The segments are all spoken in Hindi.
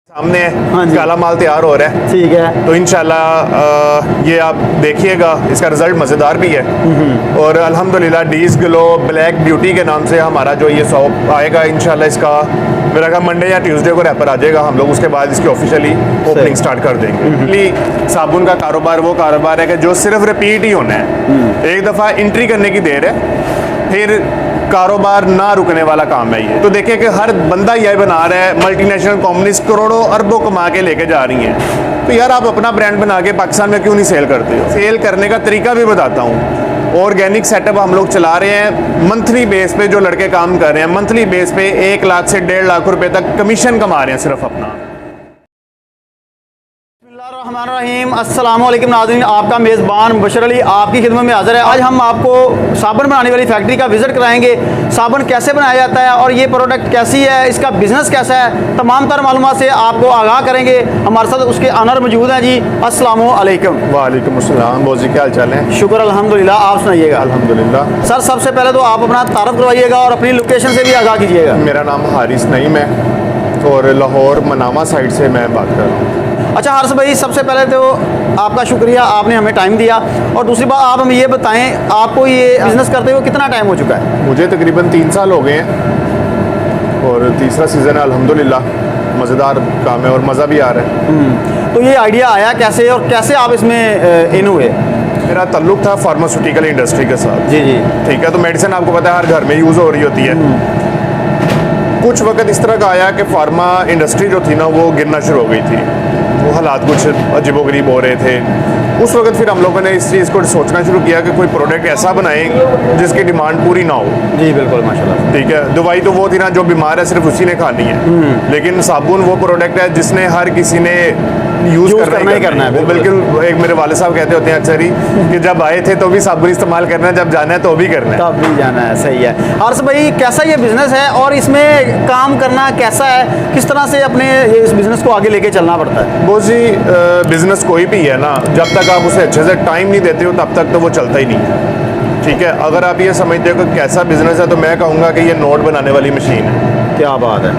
सामने हाँ जी। काला माल तैयार हो रहा है, ठीक है। तो इंशाल्लाह ये आप देखिएगा, इसका रिज़ल्ट मज़ेदार भी है। और अल्हम्दुलिल्लाह डीज ग्लो ब्लैक ब्यूटी के नाम से हमारा जो ये शॉप आएगा इंशाल्लाह, इसका मेरा ख्याल मंडे या ट्यूसडे को रैपर आ जाएगा। हम लोग उसके बाद इसकी ऑफिशियली ओपनिंग स्टार्ट कर देंगे। साबुन का कारोबार वो कारोबार है कि जो सिर्फ रिपीट ही होना है, एक दफ़ा एंट्री करने की देर है, फिर कारोबार ना रुकने वाला काम है ये। तो देखिए कि हर बंदा यही बना रहा है, मल्टीनेशनल कंपनीज करोड़ों अरबों कमा के लेके जा रही हैं, तो यार आप अपना ब्रांड बना के पाकिस्तान में क्यों नहीं सेल करते हो? सेल करने का तरीका भी बताता हूँ। ऑर्गेनिक सेटअप हम लोग चला रहे हैं, मंथली बेस पे जो लड़के काम कर रहे हैं, मंथली बेस पे 1 लाख से 1.5 लाख रुपए तक कमीशन कमा रहे हैं सिर्फ अपना। बिस्मिल्लाहिर्रहमानिर्रहीम, अस्सलाम वालेकुम नाज़रीन, आपका मेज़बान बशर अली आपकी खिदमत में हाज़िर है। आज हम आपको साबुन बनाने वाली फैक्ट्री का विज़िट कराएंगे। साबुन कैसे बनाया जाता है और ये प्रोडक्ट कैसी है, इसका बिज़नेस कैसा है, तमाम तर मालूमात से आपको आगाह करेंगे। हमारे साथ उसके ऑनर मौजूद हैं जी। अस्सलाम वालेकुम। वालेकुम अस्सलाम। बहुत जी, क्या हाल चाल है? शुक्र अल्हम्दुलिल्लाह, आप सुनाइएगा। अल्हम्दुलिल्लाह। सर सबसे पहले तो आप अपना तारफ़ करवाइएगा और अपनी लोकेशन से भी आगाह कीजिएगा। मेरा नाम हारिस नईम है और लाहौर मनामा साइड से मैं बात कर रहा हूँ। अच्छा हारिस भाई, सबसे पहले तो आपका शुक्रिया, आपने हमें टाइम दिया। और दूसरी बात, आप हमें ये बताएं, आपको ये बिज़नेस करते हुए कितना टाइम हो चुका है? मुझे तकरीबन 3 साल हो गए हैं और तीसरा सीज़न है अल्हम्दुलिल्लाह। मज़ेदार काम है और मज़ा भी आ रहा है। तो ये आइडिया आया कैसे और कैसे आप इसमें इन हुए? मेरा ताल्लुक़ था फार्मास्यूटिकल इंडस्ट्री के साथ। जी जी। ठीक है, तो मेडिसिन आपको पता है हर घर में यूज़ हो रही होती है। कुछ वक्त इस तरह का आया कि फार्मा इंडस्ट्री जो थी ना वो गिरना शुरू हो गई थी, वो हालात कुछ अजीबोगरीब हो रहे थे। उस वक्त फिर हम लोगों ने इस चीज़ को सोचना शुरू किया कि कोई प्रोडक्ट ऐसा बनाएं जिसकी डिमांड पूरी ना हो। जी बिल्कुल, माशाल्लाह। ठीक है, दवाई तो वो थी ना जो बीमार है सिर्फ उसी ने खानी है, लेकिन साबुन वो प्रोडक्ट है जिसने हर किसी ने यूज़ करना ही करना है। वो बिल्कुल, एक मेरे वाले साहब कहते होते हैं अक्सर ही कि जब आए थे तो भी साबुन इस्तेमाल करना है, जब जाना है तो भी करना है। तब भी जाना है, सही है। हारिस भाई, कैसा ये बिज़नेस है और इसमें काम करना कैसा है, किस तरह से अपने इस बिज़नेस को आगे लेके चलना पड़ता है? वो जी, बिज़नेस कोई भी है ना, जब तक आप उसे अच्छे से टाइम नहीं देते हो तब तक तो वो चलता ही नहीं है। ठीक है, अगर आप ये समझते हो कि कैसा बिज़नेस है, तो मैं कहूँगा कि ये नोट बनाने वाली मशीन है। क्या बात है।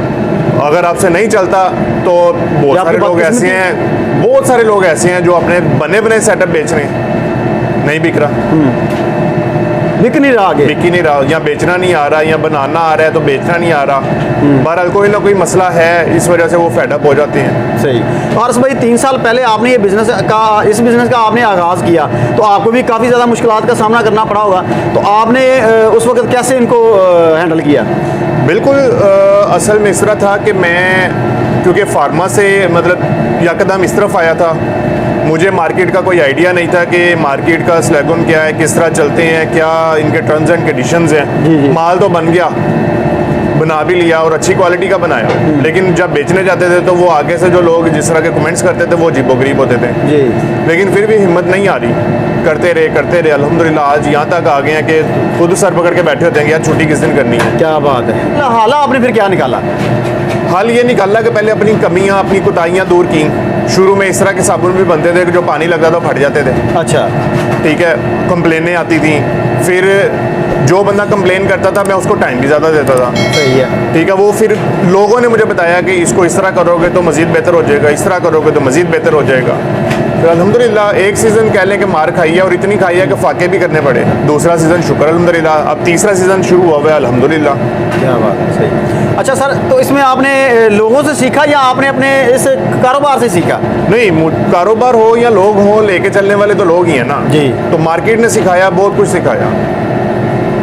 अगर आपसे नहीं चलता तो बहुत सारे लोग ऐसे हैं, बहुत सारे लोग ऐसे हैं जो अपने बने बने सेटअप बेच रहे हैं, नहीं बिक रहा, बिक नहीं रहा आगे, बिक ही नहीं रहा, या बेचना नहीं आ रहा, या बनाना आ रहा है तो बेचना नहीं आ रहा। बहरहाल कोई ना कोई मसला है, इस वजह से वो फेडअप हो जाते हैं। सही। हारिस भाई, 3 साल पहले आपने ये इस बिज़नेस का आपने आगाज़ किया, तो आपको भी काफ़ी ज़्यादा मुश्किलात का सामना करना पड़ा होगा, तो आपने उस वक्त कैसे इनको हैंडल किया? बिल्कुल, असल में इस तरह था कि मैं क्योंकि फार्मा से मतलब यकदम इस तरफ आया था, मुझे मार्केट का कोई आइडिया नहीं था कि मार्केट का स्लैगन क्या है, किस तरह चलते हैं, क्या इनके टर्म्स एंड कंडीशंस हैं। माल तो बन गया, बना भी लिया और अच्छी क्वालिटी का बनाया, लेकिन जब बेचने जाते थे तो वो आगे से जो लोग जिस तरह के कमेंट्स करते थे वो अजीबोगरीब होते थे जी। लेकिन फिर भी हिम्मत नहीं आ रही, करते रहे अल्हम्दुलिल्लाह आज यहाँ तक आ गए हैं कि खुद सर पकड़ के बैठे होते हैं कि यार छुट्टी किस दिन करनी है। क्या बात है। हाल आपने फिर क्या निकाला? हाल ये निकाला कि पहले अपनी कमियां, अपनी कोताहियां दूर की। शुरू में इस तरह के साबुन भी बनते थे कि जो पानी लगता था फट जाते थे। अच्छा। ठीक है, कंप्लेनें आती थी, फिर जो बंदा कंप्लेन करता था मैं उसको टाइम भी ज़्यादा देता था। सही है। ठीक है, वो फिर लोगों ने मुझे बताया कि इसको इस तरह करोगे तो मज़ीद बेहतर हो जाएगा, इस तरह करोगे तो मज़ीद बेहतर हो जाएगा। तो अल्हम्दुलिल्लाह एक सीज़न कह लें कि मार खाई है और इतनी खाई है कि फाके भी करने पड़े। दूसरा सीज़न शुक्र अल्हम्दुलिल्लाह, अब तीसरा सीज़न शुरू हुआ हुआ है अल्हम्दुलिल्लाह। क्या बात है। सही। अच्छा सर, तो इसमें आपने लोगों से सीखा या आपने अपने इस कारोबार से सीखा? नहीं, कारोबार हो या लोग हो, लेके चलने वाले तो लोग ही हैं ना जी। तो मार्केट ने सिखाया, बहुत कुछ सिखाया।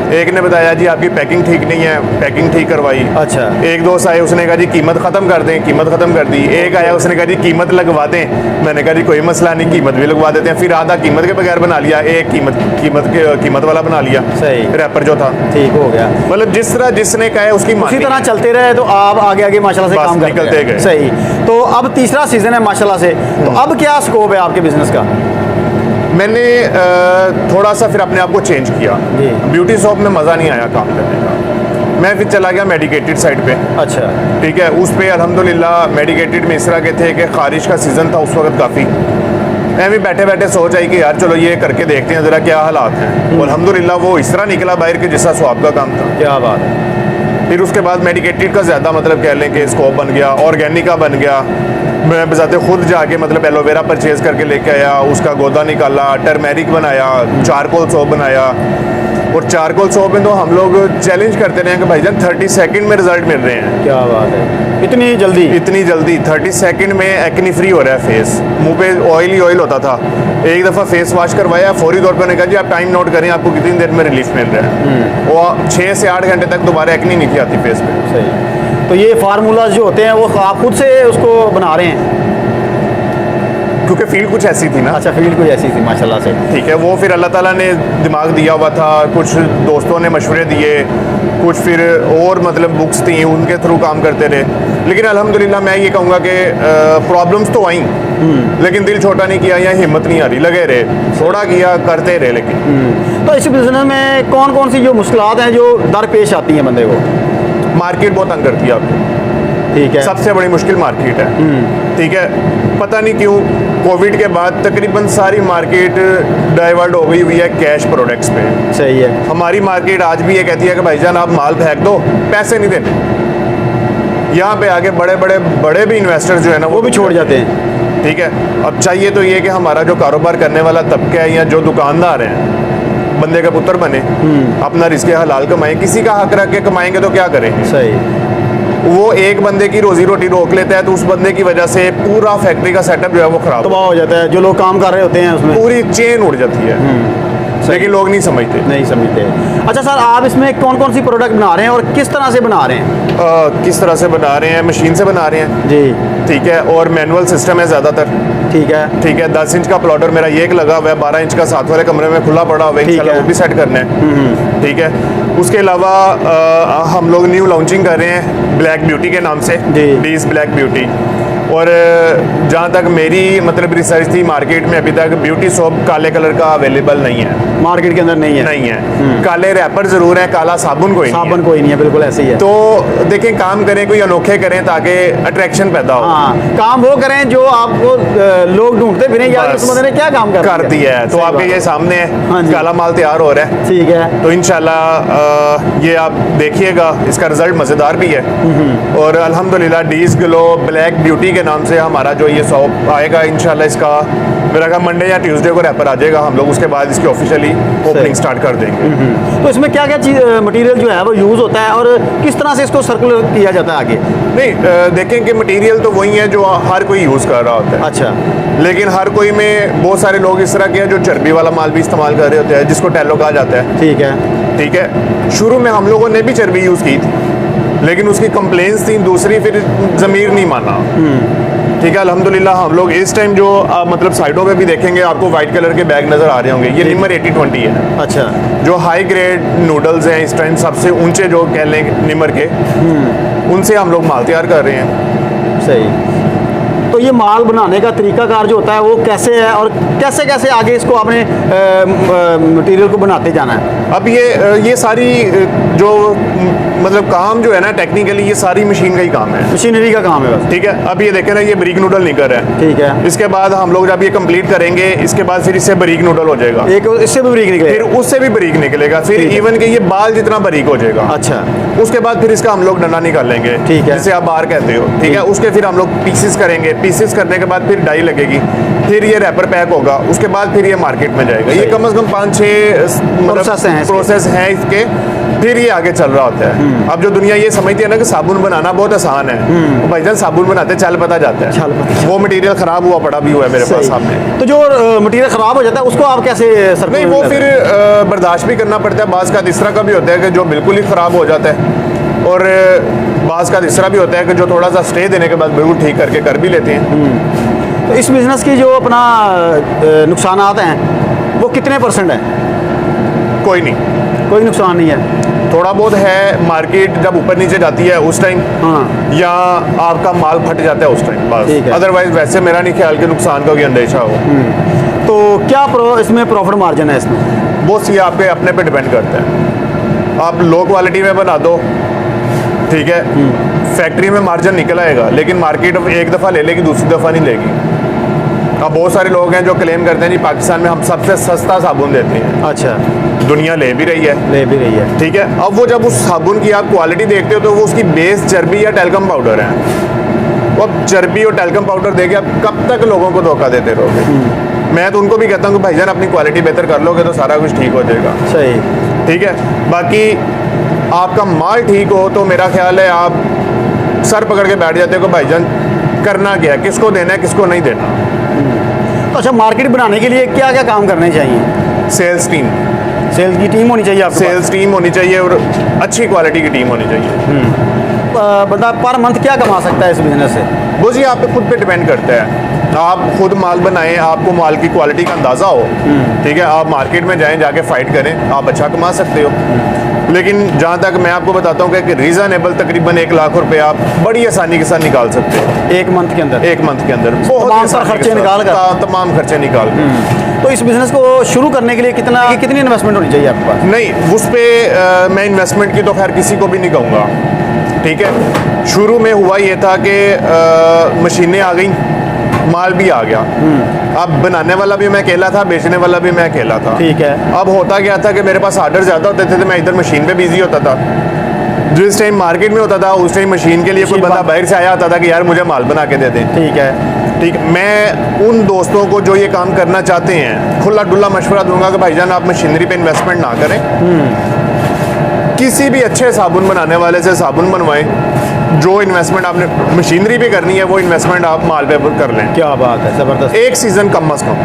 एक ने बताया जी आपकी पैकिंग ठीक नहीं है, पैकिंग ठीक करवाई। अच्छा। एक दोस्त आए, उसने कहा जी कीमत ख़त्म कर दें, कीमत ख़त्म कर दी। एक आया, उसने कहा जी कीमत लगवा दें, मैंने कहा जी कोई मसला नहीं, कीमत भी लगवा देते हैं। फिर आधा कीमत के बगैर बना लिया, एक कीमत वाला बना लिया। सही। रैपर जो था ठीक हो गया। मतलब जिस तरह जिसने कहा है उसकी उसी तरह चलते रहे तो आप आगे आगे माशाल्लाह से काम निकलते गए। सही। तो अब तीसरा सीज़न है माशाल्लाह से, तो अब क्या स्कोप है आपके बिज़नेस का? मैंने थोड़ा सा फिर अपने आप को चेंज किया। ब्यूटी शॉप में मज़ा नहीं आया काम करने का, मैं फिर चला गया मेडिकेटेड साइड पे। अच्छा। ठीक है, उस पर अल्हम्दुलिल्लाह मेडिकेटेड में इस तरह के थे कि ख़ारिश का सीज़न था उस वक्त काफ़ी। मैं भी बैठे बैठे सोच आई कि यार चलो ये करके देखते हैं ज़रा क्या हालात हैं। अल्हम्दुलिल्लाह वो इस तरह निकला बाहर के जैसा स्वाब का काम था। क्या बात है। फिर उसके बाद मेडिकेटेड का ज़्यादा मतलब कह लें कि स्कोप बन गया, ऑर्गेनिक का बन गया। मैं बजाते खुद जाके मतलब एलोवेरा परचेज़ करके लेके आया, उसका गोदा निकाला, टर्मेरिक बनाया, चारकोल सोप बनाया। और चारकोल सोप में तो हम लोग चैलेंज करते रहे हैं कि भाईजान 30 सेकंड में रिजल्ट मिल रहे हैं। क्या बात है, इतनी जल्दी 30 सेकंड में एक्ने फ्री हो रहा है फेस। मुंह पे ऑयल होता था, एक दफ़ा फेस वॉश करवाया, फौरी तौर पर कहा जी आप टाइम नोट करें, आपको कितनी देर में रिलीफ मिल रहा है। वो 6 से 8 घंटे तक दोबारा एक्ने नहीं आती फेस पे। सही। तो ये फार्मूलाज जो होते हैं वो आप खुद से उसको बना रहे हैं? क्योंकि फील्ड कुछ ऐसी थी ना। अच्छा, फील्ड कोई ऐसी थी, माशाल्लाह से। ठीक है, वो फिर अल्लाह ताला ने दिमाग दिया हुआ था, कुछ दोस्तों ने मशवरे दिए, कुछ फिर और मतलब बुक्स थी उनके थ्रू काम करते रहे। लेकिन अल्हम्दुलिल्लाह मैं ये कहूँगा कि प्रॉब्लम्स तो आई, लेकिन दिल छोटा नहीं किया या हिम्मत नहीं आ रही, लगे रहे, थोड़ा किया, करते रहे। लेकिन तो इस बिजनेस में कौन कौन सी जो मुश्किलात हैं जो दरपेश आती हैं बंदे को? मार्केट बहुत तंग करती है आपको। ठीक है। सबसे बड़ी मुश्किल मार्केट है। ठीक है, पता नहीं क्यों कोविड के बाद तकरीबन सारी मार्केट डाइवर्ट हो गई हुई है कैश प्रोडक्ट्स पे। सही है। हमारी मार्केट आज भी ये कहती है कि भाईजान आप माल फेंक दो, पैसे नहीं देने। यहाँ पे आगे बड़े भी इन्वेस्टर्स जो है ना वो भी छोड़ जाते हैं। ठीक है, अब चाहिए तो ये कि हमारा जो कारोबार करने वाला तबका है या जो दुकानदार हैं, बंदे का पुत्र बने, अपना रिस्क हलाल कमाए। किसी का हक रख के कमाएंगे तो क्या करेंगे? सही। वो एक बंदे की रोजी रोटी रोक लेता है तो उस बंदे की वजह से पूरा फैक्ट्री का सेटअप जो है वो खराब तबाह हो जाता है, जो लोग काम कर रहे होते हैं उसमें पूरी चेन उड़ जाती है। लेकिन लोग नहीं समझते। अच्छा सर, आप इसमें कौन कौन सी प्रोडक्ट बना रहे हैं और किस तरह से बना रहे हैं? किस तरह से बना रहे हैं? मशीन से बना रहे हैं जी। ठीक है, और मैनुअल सिस्टम है ज़्यादातर। ठीक है। 10 इंच का प्लॉटर मेरा ये एक लगा हुआ है, 12 इंच का साथ वाले कमरे में खुला पड़ा हुआ है, इंशाल्लाह वो भी सेट करना है। ठीक है, उसके अलावा हम लोग न्यू लॉन्चिंग कर रहे हैं ब्लैक ब्यूटी के नाम से, डीज ब्लैक ब्यूटी। और जहाँ तक मेरी मतलब रिसर्च थी, मार्केट में अभी तक ब्यूटी सोप काले कलर का अवेलेबल नहीं है, मार्केट के अंदर नहीं है। काले रैपर जरूर है, काला साबुन कोई नहीं है, बिल्कुल ऐसे ही है। तो देखें, काम करें, कोई अनोखे करें ताकि अट्रैक्शन पैदा हो। हाँ, काम वो करें जो आपको लोग ढूंढते फिरें यार इस बंदे ने क्या काम कर दिया है। तो आपके ये सामने है, काला माल तैयार हो रहा है। ठीक है। तो इंशाल्लाह ये आप देखिएगा, इसका रिजल्ट मज़ेदार भी है। और अल्हम्दुलिल्लाह डीज ग्लो ब्लैक ब्यूटी के नाम से हमारा जो ये शॉप आएगा, इंशाल्लाह इसका मेरा ख्याल मंडे या ट्यूसडे को रैपर आ जाएगा। हम लोग उसके बाद इसकी ऑफिशियली ओपनिंग स्टार्ट कर देंगे। तो इसमें क्या क्या चीज़ मटेरियल जो है वो यूज़ होता है और किस तरह से इसको सर्कुलर किया जाता है आगे? नहीं, देखें कि मटेरियल तो वही है जो हर कोई यूज़ कर रहा होता है। अच्छा। लेकिन हर कोई में बहुत सारे लोग इस तरह के हैं जो चर्बी वाला माल भी इस्तेमाल कर रहे होते हैं, जिसको टैलो कहा जाता है। ठीक है, शुरू में हम लोगों ने भी चर्बी यूज़ की थी, लेकिन उसकी कंप्लेंट्स थी दूसरी, फिर ज़मीर नहीं माना। ठीक है, अल्हम्दुलिल्लाह हम लोग इस टाइम जो मतलब साइडों पे भी देखेंगे आपको वाइट कलर के बैग नज़र आ रहे होंगे, ये निमर 8020 है। अच्छा। जो हाई ग्रेड नूडल्स हैं इस टाइम सबसे ऊंचे जो कह लें निमर के, उनसे हम लोग माल तैयार कर रहे हैं। सही। तो ये माल बनाने का तरीकाकार जो होता है वो कैसे है और कैसे कैसे आगे इसको आपने मटेरियल को बनाते जाना है? अब ये सारी जो मतलब काम जो है ना टेक्निकली, ये सारी मशीन का ही काम है, मशीनरी का काम है बस। ठीक है, अब ये देखें ना, ये बरीक नूडल नहीं कर रहा है। ठीक है। इसके बाद हम लोग जब ये कंप्लीट करेंगे, इसके बाद फिर इससे बरीक नूडल हो जाएगा, एक इससे भी बरीक निकलेगा, फिर उससे भी बरीक निकलेगा, फिर इवन के ये बाल जितना बरीक हो जाएगा। अच्छा। उसके बाद फिर इसका हम लोग डंडा निकाल लेंगे। ठीक है। जिसे आप बाहर कहते हो। ठीक है, उसके फिर हम लोग पीसेस करेंगे, पीसेस करने के बाद फिर डाई लगेगी, फिर ये रैपर पैक होगा, उसके बाद फिर ये मार्केट में जाएगा। ये कम से कम 5-6 प्रोसेस हैं इसके, फिर ये आगे चल रहा होता है। अब जो दुनिया ये समझती है ना कि साबुन बनाना बहुत आसान है, तो भाईजान साबुन बनाते चल पता जाता है, वो मटेरियल खराब हुआ पड़ा भी हुआ है मेरे पास सामने। तो जो मटेरियल खराब हो जाता है उसको आप कैसे नहीं, वो फिर बर्दाश्त भी करना पड़ता है। बाज़ का इस तरह का भी होता है कि जो बिल्कुल ही ख़राब हो जाता है, और बाज़ का इस तरह भी होता है कि जो थोड़ा सा स्टे देने के बाद बिल्कुल ठीक करके कर भी लेते हैं। तो इस बिज़नेस की जो अपना नुकसानात हैं वो कितने % हैं? कोई नहीं, कोई नुकसान नहीं है। थोड़ा बहुत है, मार्केट जब ऊपर नीचे जाती है उस टाइम, हाँ, या आपका माल फट जाता है उस टाइम, बस। अदरवाइज वैसे मेरा नहीं ख्याल कि नुकसान का कोई अंदेशा हो। तो क्या इसमें प्रॉफिट मार्जिन है इसमें? वो सी आपके अपने पे डिपेंड करता है। आप लो क्वालिटी में बना दो, ठीक है, फैक्ट्री में मार्जिन निकल आएगा, लेकिन मार्केट एक दफ़ा ले लेगी, दूसरी दफ़ा नहीं लेगी। अब बहुत सारे लोग हैं जो क्लेम करते हैं जी पाकिस्तान में हम सबसे सस्ता साबुन देते हैं। अच्छा, दुनिया ले भी रही है, ले भी रही है। ठीक है। अब वो जब उस साबुन की आप क्वालिटी देखते हो तो वो उसकी बेस चर्बी या टैल्कम पाउडर है। वो अब चर्बी और टैल्कम पाउडर देके आप कब तक लोगों को धोखा देते रहोगे। मैं तो उनको भी कहता हूँ कि भाईजान अपनी क्वालिटी बेहतर कर लोगे तो सारा कुछ ठीक हो जाएगा। सही, ठीक है। बाकी आपका माल ठीक हो तो मेरा ख्याल है आप सर पकड़ के बैठ जाते हो कि भाईजान करना क्या है, किसको देना है, किसको नहीं देना। तो अच्छा, मार्केट बनाने के लिए क्या क्या काम करने चाहिए? सेल्स टीम, सेल्स की टीम होनी चाहिए आपके पास? सेल्स टीम होनी चाहिए और अच्छी क्वालिटी की टीम होनी चाहिए। बंदा पर मंथ क्या कमा सकता है इस बिजनेस से? वो जी आप पे खुद पे डिपेंड करता है। आप खुद माल बनाएं, आपको माल की क्वालिटी का अंदाज़ा हो, ठीक है। आप मार्केट में जाएं, जाके फाइट करें, आप अच्छा कमा सकते हो। लेकिन जहाँ तक मैं आपको बताता हूँ कि रीज़नेबल तकरीबन 1 लाख रुपए आप बड़ी आसानी के साथ निकाल सकते हो एक मंथ के अंदर? 1 मंथ के अंदर बहुत तमाम आसानी के खर्चे साथ, निकाल कर? तमाम खर्चे निकाल कर। तो इस बिजनेस को शुरू करने के लिए कितनी इन्वेस्टमेंट होनी चाहिए आपके पास? नहीं, उस पर मैं इन्वेस्टमेंट की तो खैर किसी को भी नहीं कहूँगा, ठीक है। शुरू में हुआ ये था कि मशीनें आ गई, माल भी आ गया। अब बनाने वाला भी मैं अकेला था, बेचने वाला भी मैं अकेला था, ठीक है। अब होता क्या था कि मेरे पास ऑर्डर ज़्यादा होते थे तो मैं इधर मशीन पे बिजी होता था। जिस टाइम मार्केट में होता था उस टाइम मशीन के लिए कोई बंदा बाहर से आया होता था कि यार मुझे माल बना के दे दें। ठीक है, ठीक। मैं उन दोस्तों को जो ये काम करना चाहते हैं खुला डुल्ला मशवरा दूंगा कि भाईजान आप मशीनरी पे इन्वेस्टमेंट ना करें, किसी भी अच्छे साबुन बनाने वाले से साबुन बनवाएं। जो इन्वेस्टमेंट आपने मशीनरी पे करनी है वो इन्वेस्टमेंट आप माल पे कर लें। क्या बात है, ज़बरदस्त। एक सीज़न कम अज़ कम,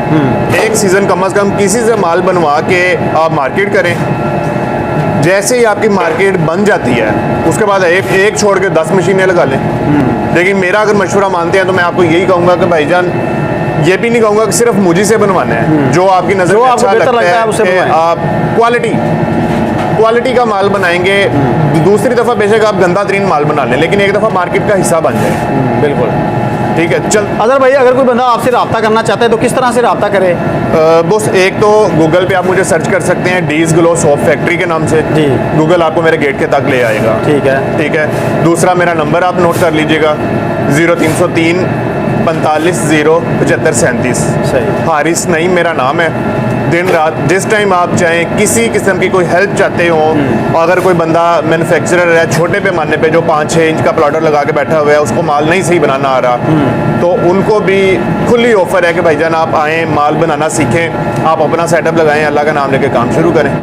एक सीज़न कम अज़ कम किसी से माल बनवा के आप मार्केट करें। जैसे ही आपकी मार्केट बन जाती है उसके बाद एक छोड़ के 10 मशीनें लगा लें। लेकिन मेरा अगर मशवरा मानते हैं तो मैं आपको यही कहूँगा कि भाईजान ये भी नहीं कहूँगा कि सिर्फ मुझी से बनवाना है, जो आपकी नज़र में अच्छा लगता है आप क्वालिटी का माल बनाएंगे। दूसरी दफ़ा बेशक आप गंदा तरीन माल बना लें लेकिन एक दफ़ा मार्केट का हिस्सा बन जाए। बिल्कुल, ठीक है। चल अजहर भाई, अगर कोई बंदा आपसे रब्ता करना चाहता है तो किस तरह से रब्ता करे? बस एक तो गूगल पे आप मुझे सर्च कर सकते हैं डीज ग्लो सोप फैक्ट्री के नाम से जी। गूगल आपको मेरे गेट के तक ले आएगा। ठीक है, ठीक है। दूसरा मेरा नंबर आप नोट कर लीजिएगा 0303 45 0 75 37। सही। हारिस नईम मेरा नाम है। दिन रात जिस टाइम आप चाहें, किसी किस्म की कोई हेल्प चाहते हो, अगर कोई बंदा मैन्युफैक्चरर है छोटे पैमाने पे जो 5-6 इंच का प्लॉटर लगा के बैठा हुआ है, उसको माल नहीं सही बनाना आ रहा, तो उनको भी खुली ऑफर है कि भाईजान आप आएँ, माल बनाना सीखें, आप अपना सेटअप लगाएं, अल्लाह का नाम लेके काम शुरू करें।